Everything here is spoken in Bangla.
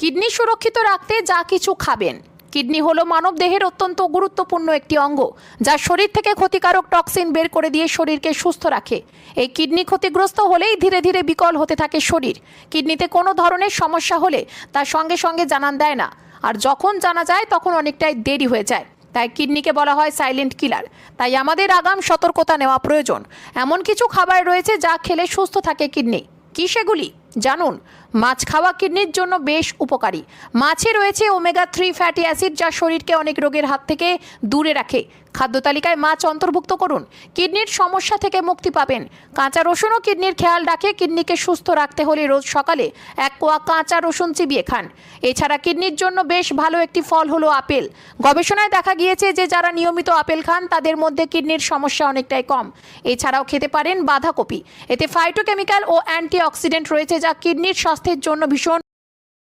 কিডনি সুরক্ষিত রাখতে যা কিছু খাবেন। কিডনি হলো মানবদেহের অত্যন্ত গুরুত্বপূর্ণ একটি অঙ্গ, যা শরীর থেকে ক্ষতিকারক টক্সিন বের করে দিয়ে শরীরকে সুস্থ রাখে। এই কিডনি ক্ষতিগ্রস্ত হলেই ধীরে ধীরে বিকল হতে থাকে শরীর। কিডনিতে কোনো ধরনের সমস্যা হলে তার সঙ্গে সঙ্গে জানান দেয় না, আর যখন জানা যায় তখন অনেকটাই দেরি হয়ে যায়। তাই কিডনিকে বলা হয় সাইলেন্ট কিলার। তাই আমাদের আগাম সতর্কতা নেওয়া প্রয়োজন। এমন কিছু খাবার রয়েছে যা খেলে সুস্থ থাকে কিডনি। কি সেগুলি জানুন। মাছ খাওয়া কিডনির জন্য বেশ উপকারী। মাছে রয়েছে ওমেগা-3 ফ্যাটি অ্যাসিড, যা শরীরকে অনেক রোগের হাত থেকে দূরে রাখে। খাদ্য তালিকায় মাছ অন্তর্ভুক্ত করুন, কিডনির সমস্যা থেকে মুক্তি পাবেন। কাঁচা রসুনও কিডনির খেয়াল রাখে। কিডনিকে সুস্থ রাখতে হলে রোজ সকালে 1 কোয়া কাঁচা রসুন চিবিয়ে খান। এছাড়া কিডনির জন্য বেশ ভালো একটি ফল হলো আপেল। গবেষণায় দেখা গিয়েছে যে যারা নিয়মিত আপেল খান তাদের মধ্যে কিডনির সমস্যা অনেকটাই কম। এছাড়াও খেতে পারেন বাঁধাকপি। এতে ফাইটোকেমিক্যাল ও অ্যান্টিঅক্সিডেন্ট রয়েছে, যা কিডনির স্বাস্থ্যের জন্য ভীষণ